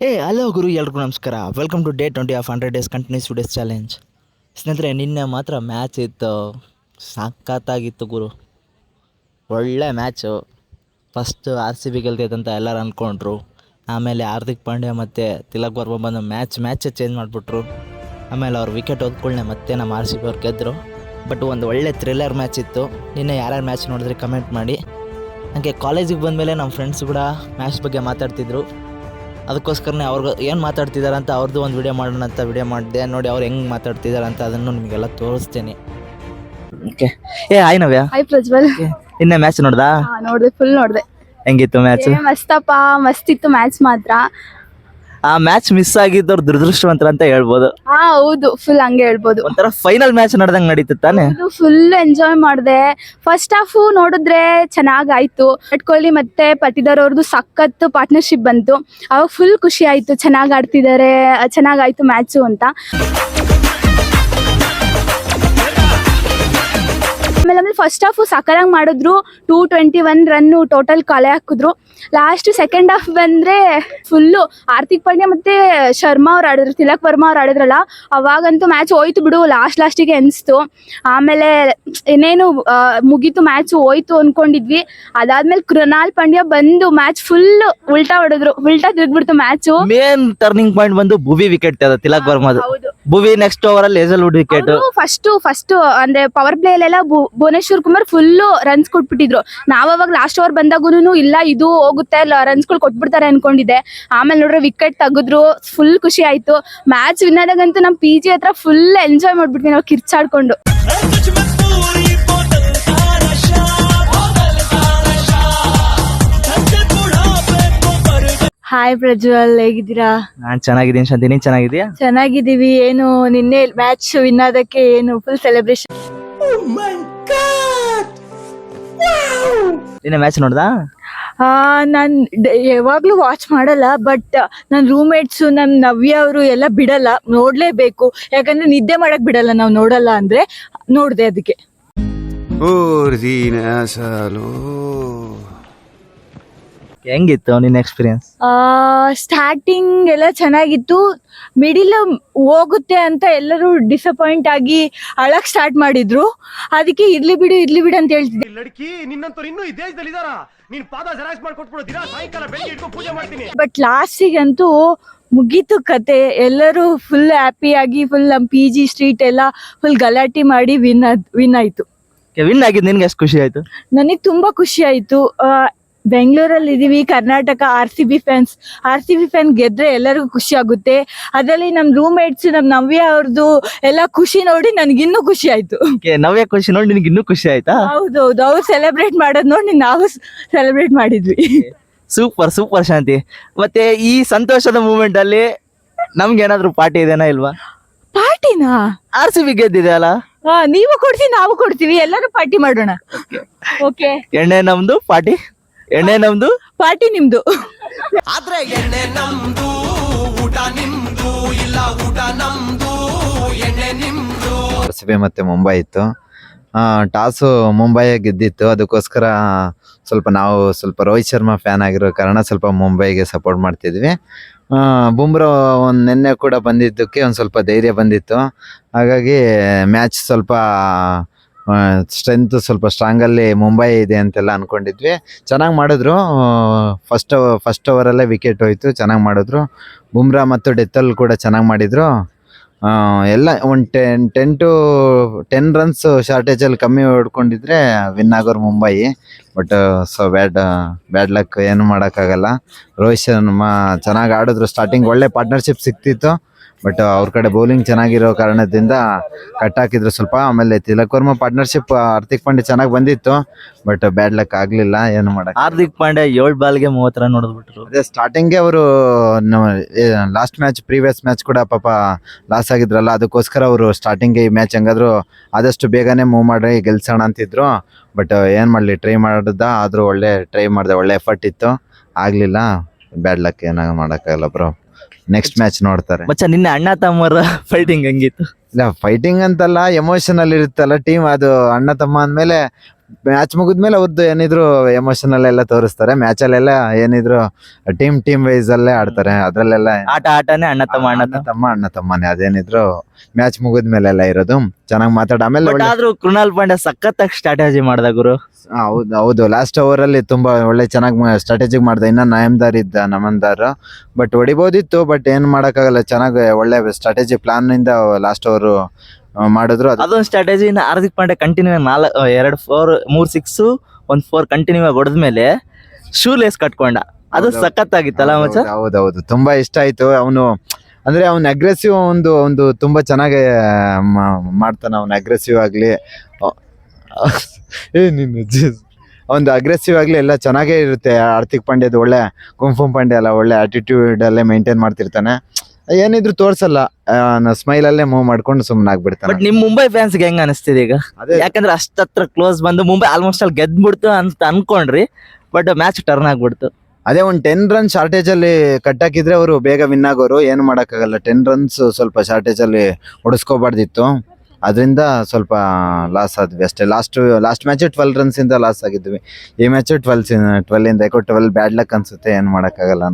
Hello ಗುರು, ಎಲ್ರಿಗೂ ನಮಸ್ಕಾರ. Welcome to day 20 of 100 days continuous days challenge. ಸ್ನೇಹಿತರೆ, ನಿನ್ನೆ ಮಾತ್ರ ಮ್ಯಾಚ್ ಇತ್ತು, ಸಖತ್ತಾಗಿತ್ತು ಗುರು. ಒಳ್ಳೆ ಮ್ಯಾಚು. ಫಸ್ಟ್ RCB ಗೆಲ್ತೈತೆ ಅಂತ ಎಲ್ಲರೂ ಅಂದ್ಕೊಂಡ್ರು. ಆಮೇಲೆ ಹಾರ್ದಿಕ್ ಪಾಂಡ್ಯ ಮತ್ತು ತಿಲಕ್ ವರ್ಮಾ ಬಂದು ಮ್ಯಾಚೇ ಚೇಂಜ್ ಮಾಡಿಬಿಟ್ರು. ಆಮೇಲೆ ಅವ್ರು ವಿಕೆಟ್ ಹೊದ್ಕೊಳ್ಳೆ ಮತ್ತೆ ನಮ್ಮ RCB ಅವ್ರು ಗೆದ್ದರು. ಬಟ್ ಒಂದು ಒಳ್ಳೆ ಥ್ರಿಲ್ಲರ್ ಮ್ಯಾಚ್ ಇತ್ತು. ನಿನ್ನೆ ಯಾರ್ಯಾರು ಮ್ಯಾಚ್ ನೋಡಿದ್ರೆ ಕಮೆಂಟ್ ಮಾಡಿ. ಹಾಗೆ ಕಾಲೇಜಿಗೆ ಬಂದಮೇಲೆ ನಮ್ಮ ಫ್ರೆಂಡ್ಸ್ ಕೂಡ ಮ್ಯಾಚ್ ಬಗ್ಗೆ ಮಾತಾಡ್ತಿದ್ರು. ಅದಕ್ಕೋಸ್ಕರನೇ ಅವ್ರಿಗೆ ಏನು ಮಾತಾಡ್ತಿದ್ದಾರೆ ಅಂತ ಅವ್ರದ್ದು ಒಂದು ವಿಡಿಯೋ ಮಾಡೋಣ ಅಂತ ವಿಡಿಯೋ ಮಾಡಿದೆ. ನೋಡಿ ಅವ್ರು ಹೆಂಗೆ ಮಾತಾಡ್ತಿದ್ದಾರೆ ಅಂತ ಅದನ್ನು ನಿಮಗೆಲ್ಲ ತೋರಿಸ್ತೇನೆ. ಓಕೆ. ಹಾಯ್ ನವ್ಯ. ಹಾಯ್ ಪ್ರಜ್ವಲ್. ನಿನ್ನೆ ಮ್ಯಾಚ್ ನೋಡ್ದಾ? ನೋಡ್ದೆ, ಫುಲ್ ನೋಡ್ದೆ. ಹೆಂಗಿತ್ತು ಮ್ಯಾಚ್? ಮಸ್ತಪ್ಪ, ಮಸ್ತಿತ್ತು ಮ್ಯಾಚ್ ಮಾತ್ರ. ಆ ಮ್ಯಾಚ್ ಮಿಸ್ ಆಗಿದ್ದವ್ರು ದುರದೃಷ್ಟವಂತರ ಅಂತ ಹೇಳ್ಬೋದು. ಹೌದು, ಫುಲ್ ಹಂಗೆ ಹೇಳ್ಬೋದು. ಒಂಥರ ಫೈನಲ್ ಮ್ಯಾಚ್ ನಡೆದಂಗೆ ನಡೀತು ತಾನೆ. ಫುಲ್ ಎಂಜಾಯ್ ಮಾಡಿದೆ. ಫಸ್ಟ್ ಹಾಫ್ ನೋಡಿದ್ರೆ ಚೆನ್ನಾಗಾಯ್ತು. ವಿರಾಟ್ ಕೊಹ್ಲಿ ಮತ್ತೆ ಪಟಿದಾರ್ ಅವ್ರದ್ದು ಸಖತ್ ಪಾರ್ಟ್ನರ್ಶಿಪ್ ಬಂತು. ಅವಾಗ ಫುಲ್ ಖುಷಿ ಆಯ್ತು, ಚೆನ್ನಾಗಿ ಆಡ್ತಿದ್ದಾರೆ, ಚೆನ್ನಾಗಾಯ್ತು ಮ್ಯಾಚು ಅಂತ. ಆಮೇಲೆ ಫಸ್ಟ್ ಹಾಫ್ ಸಕಲಾಗಿ ಮಾಡಿದ್ರು. 221 ರನ್ನು ಟೋಟಲ್ ಕಲೆ ಹಾಕಿದ್ರು. ಲಾಸ್ಟ್ ಸೆಕೆಂಡ್ ಹಾಫ್ ಬಂದ್ರೆ ಫುಲ್ಲು ಹಾರ್ದಿಕ್ ಪಾಂಡ್ಯ ಮತ್ತೆ ಶರ್ಮಾ ಅವ್ರು ಆಡಿದ್ರು, ತಿಲಕ್ ವರ್ಮಾ ಅವ್ರು ಆಡಿದ್ರಲ್ಲ, ಅವಾಗಂತೂ ಮ್ಯಾಚ್ ಹೋಯ್ತು ಬಿಡು ಲಾಸ್ಟಿಗೆ ಅನಿಸ್ತು. ಆಮೇಲೆ ಏನೇನು ಮುಗೀತು, ಮ್ಯಾಚ್ ಹೋಯ್ತು ಅನ್ಕೊಂಡಿದ್ವಿ. ಅದಾದ್ಮೇಲೆ ಕೃನಾಲ್ ಪಾಂಡ್ಯ ಬಂದು ಮ್ಯಾಚ್ ಫುಲ್ ಉಲ್ಟಾ ತಿರುಗ್ಬಿಡ್ತು ಮ್ಯಾಚು. ಮೇನ್ ಟರ್ನಿಂಗ್ ಪಾಯಿಂಟ್ ಬಂದು ಭುವಿ ವಿಕೆಟ್ ತಿಲಕ್ ವರ್ಮಾದು. ಭುವಿ ನೆಕ್ಸ್ಟ್ ಓವರ್ ಅಲ್ಲಿ ಹೇಸಲ್ವುಡ್ ವಿಕೆಟ್. ಫಸ್ಟ್ ಅಂದ್ರೆ ಪವರ್ ಪ್ಲೇ ಅಲ್ಲೆಲ್ಲ ಭುವನೇಶ್ವರ್ ಕುಮಾರ್ ಫುಲ್ ರನ್ಸ್ ಕೊಟ್ಬಿಟ್ಟಿದ್ರು. ನಾವಾಗ ಲಾಸ್ಟ್ ಓವರ್ ಬಂದಾಗೂ ಇಲ್ಲ ಇದು ಹೋಗುತ್ತೆ ರನ್ಸ್ಗಳು ಕೊಟ್ಬಿಡ್ತಾರೆ ಅನ್ಕೊಂಡಿದ್ದೆ. ಆಮೇಲೆ ನೋಡ್ರೆ ವಿಕೆಟ್ ತೆಗೆದ್ರು, ಫುಲ್ ಖುಷಿ ಆಯ್ತು. ಮ್ಯಾಚ್ ವಿನ್ ಆದಾಗಂತೂ ನಮ್ಮ PG ಹತ್ರ ಫುಲ್ ಎಂಜಾಯ್ ಮಾಡ್ಬಿಟ್ವಿ ನಾವು ಕಿರ್ಚಾಡ್ಕೊಂಡು. ಹಾಯ್ ಪ್ರಜ್ವಲ್, ಹೇಗಿದ್ದೀರಾ? ನಾನ್ ಚೆನ್ನಾಗಿದ್ದೀನಿ ಶಾಂತಿ, ನೀನ್ ಚೆನ್ನಾಗಿದ್ಯಾ? ಚೆನ್ನಾಗಿದ್ದೀವಿ. ಏನು ನಿನ್ನೆ ಮ್ಯಾಚ್ ವಿನ್ ಆದಕ್ಕೆ ಏನು ಫುಲ್ ಸೆಲೆಬ್ರೇಷನ್. ನಿನ್ನೆ ಮ್ಯಾಚ್ ನೋಡ್ದಾ? ನಾನು ಯಾವಾಗ್ಲೂ ವಾಚ್ ಮಾಡಲ್ಲ, ಬಟ್ ನನ್ನ ರೂಮ್ಮೇಟ್ಸು ನನ್ನ ನವ್ಯ ಅವರು ಎಲ್ಲ ಬಿಡಲ್ಲ, ನೋಡ್ಲೇಬೇಕು. ಯಾಕಂದ್ರೆ ನಿದ್ದೆ ಮಾಡಕ್ ಬಿಡಲ್ಲ ನಾವು ನೋಡಲ್ಲ ಅಂದ್ರೆ. ನೋಡ್ದೆ ಅದಕ್ಕೆ. ಹೆಂಗಿತ್ತು ನಿನ್ನ ಎಕ್ಸ್ಪೀರಿಯನ್ಸ್? ಸ್ಟಾರ್ಟಿಂಗ್ ಎಲ್ಲ ಚೆನ್ನಾಗಿತ್ತು. ಮಿಡಿಲ್ ಹೋಗುತ್ತೆ ಅಂತ ಎಲ್ಲರೂ ಡಿಸಪಾಯಿಂಟ್ ಆಗಿ ಅಳಕ್ ಸ್ಟಾರ್ಟ್ ಮಾಡಿದ್ರು. ಅದಕ್ಕೆ ಇರ್ಲಿ ಬಿಡು ಅಂತ ಹೇಳ್ತಿದ್ದೆ. ಬಟ್ ಲಾಸ್ಟಿಗಂತೂ ಮುಗೀತು ಕತೆ. ಎಲ್ಲರೂ ಫುಲ್ ಹ್ಯಾಪಿ ಆಗಿ ಫುಲ್ ನಮ್ಮ PG ಸ್ಟ್ರೀಟ್ ಎಲ್ಲ ಫುಲ್ ಗಲಾಟೆ ಮಾಡಿ ವಿನ್ ಆಯ್ತು. ವಿನ್ ಆಗಿದ್ದು ನಿನ್ಗೆ ಎಷ್ಟು ಖುಷಿ ಆಯ್ತು? ನನಗೆ ತುಂಬಾ ಖುಷಿ ಆಯ್ತು. ಬೆಂಗಳೂರಲ್ಲಿ ಇದೀವಿ, ಕರ್ನಾಟಕ RCB ಫ್ಯಾನ್ ಗೆದ್ರೆ ಎಲ್ಲರಿಗೂ ಖುಷಿ ಆಗುತ್ತೆ. ಅದರಲ್ಲಿ ನಮ್ಮ ರೂಮ್ಮೇಟ್ಸ್ ನಮ್ಮ ನವ್ಯ ಅವ್ರದ್ದು ಎಲ್ಲ ಖುಷಿ ನೋಡಿ ನನಗಿನ್ನೂ ಖುಷಿ ಆಯ್ತು. ನವ್ಯ ಖುಷಿ ನೋಡಿ ನಿನ್ಗೆ ಇನ್ನೂ ಖುಷಿ ಆಯ್ತಾ? ಹೌದೌದು, ಅವ್ರು ಸೆಲೆಬ್ರೇಟ್ ಮಾಡೋದ್ ನೋಡಿ ನಾವು ಸೆಲೆಬ್ರೇಟ್ ಮಾಡಿದ್ವಿ. ಸೂಪರ್ ಶಾಂತಿ. ಮತ್ತೆ ಈ ಸಂತೋಷದ ಮೂಮೆಂಟ್ ಅಲ್ಲಿ ನಮ್ಗೆ ಏನಾದ್ರು ಪಾರ್ಟಿ ಇದೆನಾ ಇಲ್ವಾ? ಪಾರ್ಟಿನಾ? RCB ಗೆದ್ದಿದೆ ಅಲ್ಲ, ನೀವು ಕೊಡ್ತೀವಿ, ನಾವು ಕೊಡ್ತೀವಿ, ಎಲ್ಲರೂ ಪಾರ್ಟಿ ಮಾಡೋಣ. ಓಕೆ. ಎಣ್ಣೆ ನಮ್ದು, ಪಾರ್ಟಿ ನಿಮ್ದು. ಆದ್ರೆ ಎಣ್ಣೆ ನಮ್ದು, ಊಟ ನಿಮ್ದು, ಇಲ್ಲ ಊಟ ನಮ್ದು, ಎಣ್ಣೆ ನಿಮ್ದು. RCB ಮತ್ತೆ ಮುಂಬೈ ಇತ್ತು. ಟಾಸು ಮುಂಬೈ ಗೆದ್ದಿತ್ತು. ಅದಕ್ಕೋಸ್ಕರ ನಾವು ರೋಹಿತ್ ಶರ್ಮಾ ಫ್ಯಾನ್ ಆಗಿರೋ ಕಾರಣ ಸ್ವಲ್ಪ ಮುಂಬೈಗೆ ಸಪೋರ್ಟ್ ಮಾಡ್ತಿದ್ವಿ. ಬುಮ್ರಾ ನಿನ್ನೆ ಕೂಡ ಬಂದಿದ್ದಕ್ಕೆ ಒಂದು ಸ್ವಲ್ಪ ಧೈರ್ಯ ಬಂದಿತ್ತು. ಹಾಗಾಗಿ ಮ್ಯಾಚ್ ಸ್ವಲ್ಪ ಸ್ಟ್ರೆಂತ್ ಸ್ಟ್ರಾಂಗಲ್ಲಿ ಮುಂಬೈ ಇದೆ ಅಂತೆಲ್ಲ ಅನ್ಕೊಂಡಿದ್ವಿ. ಚೆನ್ನಾಗಿ ಮಾಡಿದ್ರು. ಫಸ್ಟ್ ಓವರಲ್ಲೇ ವಿಕೆಟ್ ಹೋಯ್ತು, ಚೆನ್ನಾಗಿ ಮಾಡಿದ್ರು. ಬುಮ್ರಾ ಮತ್ತು ಡೆತ್ತಲ್ ಕೂಡ ಚೆನ್ನಾಗಿ ಮಾಡಿದ್ರು. ಎಲ್ಲ ಒಂದು 10 ರನ್ಸ್ ಶಾರ್ಟೇಜಲ್ಲಿ ಕಮ್ಮಿ ಹೊಡ್ಕೊಂಡಿದ್ರೆ ವಿನ್ ಆಗೋರು ಮುಂಬೈ. ಬಟ್ ಬ್ಯಾಡ್ ಲಕ್, ಏನು ಮಾಡೋಕ್ಕಾಗಲ್ಲ. ರೋಹಿತ್ ಶರ್ಮಾ ಚೆನ್ನಾಗಿ ಆಡಿದ್ರು. ಸ್ಟಾರ್ಟಿಂಗ್ ಒಳ್ಳೆ ಪಾರ್ಟ್ನರ್ಶಿಪ್ ಸಿಕ್ತಿತ್ತು, ಬಟ್ ಅವ್ರ ಕಡೆ ಬೌಲಿಂಗ್ ಚೆನ್ನಾಗಿರೋ ಕಾರಣದಿಂದ ಕಟ್ ಹಾಕಿದ್ರು ಸ್ವಲ್ಪ. ಆಮೇಲೆ ತಿಲಕ್ ವರ್ಮಾ ಪಾರ್ಟ್ನರ್ಶಿಪ್ ಹಾರ್ದಿಕ್ ಪಾಂಡ್ಯ ಚೆನ್ನಾಗಿ ಬಂದಿತ್ತು, ಬಟ್ ಬ್ಯಾಡ್ ಲಕ್ ಆಗ್ಲಿಲ್ಲ, ಏನು ಮಾಡಕ್. ಹಾರ್ದಿಕ್ ಪಾಂಡ್ಯ 7 ಬಾಲ್ಗೆ 30 ರನ್ ಹೊಡೆದ್ಬಿಟ್ರು. ಅದೇ ಸ್ಟಾರ್ಟಿಂಗ್ಗೆ ಅವರು ಲಾಸ್ಟ್ ಪ್ರೀವಿಯಸ್ ಮ್ಯಾಚ್ ಕೂಡ ಪಾಪ ಲಾಸ್ ಆಗಿದ್ರಲ್ಲ, ಅದಕ್ಕೋಸ್ಕರ ಅವರು ಸ್ಟಾರ್ಟಿಂಗ್ಗೆ ಈ ಮ್ಯಾಚ್ ಹೆಂಗಾದ್ರು ಆದಷ್ಟು ಬೇಗನೆ ಮೂವ್ ಮಾಡಿ ಗೆಲ್ಸೋಣ ಅಂತಿದ್ರು. ಬಟ್ ಏನ್ ಮಾಡ್ಲಿ, ಟ್ರೈ ಆದ್ರೂ ಒಳ್ಳೆ ಟ್ರೈ ಮಾಡಿದೆ, ಒಳ್ಳೆ ಎಫರ್ಟ್ ಇತ್ತು, ಆಗ್ಲಿಲ್ಲ. ಬ್ಯಾಡ್ ಲಕ್, ಏನಾಗ ಮಾಡಕ್ಕಾಗಲ್ಲ ಬ್ರೋ. ನೆಕ್ಸ್ಟ್ ಮ್ಯಾಚ್ ನೋಡ್ತಾರೆ. ಮಚ್ಚ, ನಿನ್ನೆ ಅಣ್ಣ ತಮ್ಮರ ಫೈಟಿಂಗ್ ಹೆಂಗಿತ್ತು? ಇಲ್ಲ, ಫೈಟಿಂಗ್ ಅಂತಲ್ಲ, ಎಮೋಷನಲ್ ಇರುತ್ತಲ್ಲ ಟೀಮ್. ಅದು ಅಣ್ಣ ತಮ್ಮ ಅಂದ್ಮೇಲೆ ಮ್ಯಾಚ್ ಮುಗಿದ್ಮೇಲೆ ಅವ್ರದ್ದು ಏನಿದ್ರು ಎಮೋಷನಲ್ ಎಲ್ಲ ತೋರಿಸ್ತಾರೆ. ಮ್ಯಾಚಲ್ಲೆಲ್ಲ ಏನಿದ್ರು ಟೀಮ್ ವೈಸ್ ಅಲ್ಲೇ ಆಡ್ತಾರೆ. ಅದ್ರಲ್ಲೆಲ್ಲ ಆಟನೇ ಅಣ್ಣ ತಮ್ಮ ಅಣ್ಣ ತಮ್ಮನೆ ಅದೇನಿದ್ರು ಮ್ಯಾಚ್ ಮುಗಿದ್ಮೇಲೆ ಎಲ್ಲ ಇರೋದು. ಚೆನ್ನಾಗಿ ಮಾತಾಡ ಆಮೇಲೆ ಬಟ್ ಆದ್ರೂ ಕೃಣಾಲ್ ಪಾಂಡ್ಯ ಸಖತ್ತಾಗಿ ಸ್ಟ್ರಾಟಜಿ ಮಾಡ್ದ ಗುರು. ಹೌದು ಲಾಸ್ಟ್ ಓವರ್ ಅಲ್ಲಿ ತುಂಬಾ ಒಳ್ಳೆ ಚೆನ್ನಾಗಿ ಸ್ಟ್ರಾಟಜಿಕ್ ಮಾಡ್ದ. ಇನ್ನ ನಮನ್ದಾರ್ ಬಟ್ ಹೊಡಿಬೋದಿತ್ತು, ಬಟ್ ಏನ್ ಮಾಡಕ್ಕಾಗಲ್ಲ. ಚೆನ್ನಾಗಿ ಒಳ್ಳೆ ಸ್ಟ್ರಾಟಜಿ ಪ್ಲಾನ್ ಇಂದ ಲಾಸ್ಟ್ ಓವರ್ ಮಾಡಿದ್ರು. ಅದೊಂದು strategy. Hardik Pandya continue 2 4 3 6 1 4 continue ಆಗಿ ಹೊಡೆದ್ಮೇಲೆ ಶೂ ಲೇಸ್ ಕಟ್ಕೊಂಡ. ಅದು ಸಖತ್ತಾಗಿತ್ತಲ್ಲ ಮಚ್ಚ. ಹೌದೌದು ತುಂಬಾ ಇಷ್ಟ ಆಯ್ತು. ಅವನು ಅಂದ್ರೆ ಅವ್ನ ಅಗ್ರೆಸಿವ್ ಒಂದು ತುಂಬಾ ಚೆನ್ನಾಗಿ ಮಾಡ್ತಾನ. ಅವ್ನ ಅಗ್ರೆಸಿವ್ ಆಗ್ಲಿ ಒಂದು ಅಗ್ರೆಸಿವ್ ಆಗ್ಲಿ ಎಲ್ಲ ಚೆನ್ನಾಗೇ ಇರುತ್ತೆ. ಹಾರ್ದಿಕ್ ಪಾಂಡ್ಯದ ಒಳ್ಳೆ ಕುಂಫು ಪಾಂಡ್ಯ ಅಲ್ಲ, ಒಳ್ಳೆ ಆಟಿಟ್ಯೂಡ್ ಅಲ್ಲೇ ಮೇಂಟೈನ್ ಮಾಡ್ತಿರ್ತಾನೆ. ಏನಿದ್ರು ತೋರ್ಸಲ್ಲ, ಸ್ಮೈಲ್ ಅಲ್ಲೇ ಮೂವ್ ಮಾಡ್ಕೊಂಡು ಸುಮ್ಮನೆ ಆಗ್ಬಿಡ್ತಾನೆ. ಬಟ್ ನಿಮ್ ಮುಂಬೈ ಫ್ಯಾನ್ಸ್ ಹೆಂಗ್ ಅನಿಸ್ತಿದೆ ಈಗ? ಅದೇ ಯಾಕಂದ್ರೆ ಅಷ್ಟತ್ರ ಕ್ಲೋಸ್ ಬಂದು ಮುಂಬೈ ಆಲ್ಮೋಸ್ಟ್ ಅಲ್ಲಿ ಗೆದ್ಬಿಡ್ತು ಅಂತ ಅನ್ಕೊಂಡ್ರಿ, ಬಟ್ ಮ್ಯಾಚ್ ಟರ್ನ್ ಆಗ್ಬಿಡ್ತು. ಅದೇ ಒಂದು 10 ರನ್ ಶಾರ್ಟೇಜ್ ಅಲ್ಲಿ ಕಟ್ಟಾಕಿದ್ರೆ ಅವರು ಬೇಗ ವಿನ್ ಆಗೋರು. ಏನು ಮಾಡಕ್ಕಾಗಲ್ಲ, 10 ರನ್ಸ್ ಸ್ವಲ್ಪ ಶಾರ್ಟೇಜ್ ಅಲ್ಲಿ ಹೊಡಿಸ್ಕೋಬಾರ್ದಿತ್ತು. ಅದರಿಂದ ಸ್ವಲ್ಪ ಲಾಸ್ ಆದ್ವಿ ಅಷ್ಟೇ. ಲಾಸ್ಟ್ ಮ್ಯಾಚ್ 12 ರನ್ಸ್ ಇಂದ ಲಾಸ್ ಆಗಿದ್ವಿ. ಈ ಮ್ಯಾಚ್ 12 ಇಂದ 12 ಬ್ಯಾಡ್ ಲಕ್ ಅನ್ಸುತ್ತೆ. ಏನು ಮಾಡಕ್ಕಾಗಲ್ಲ.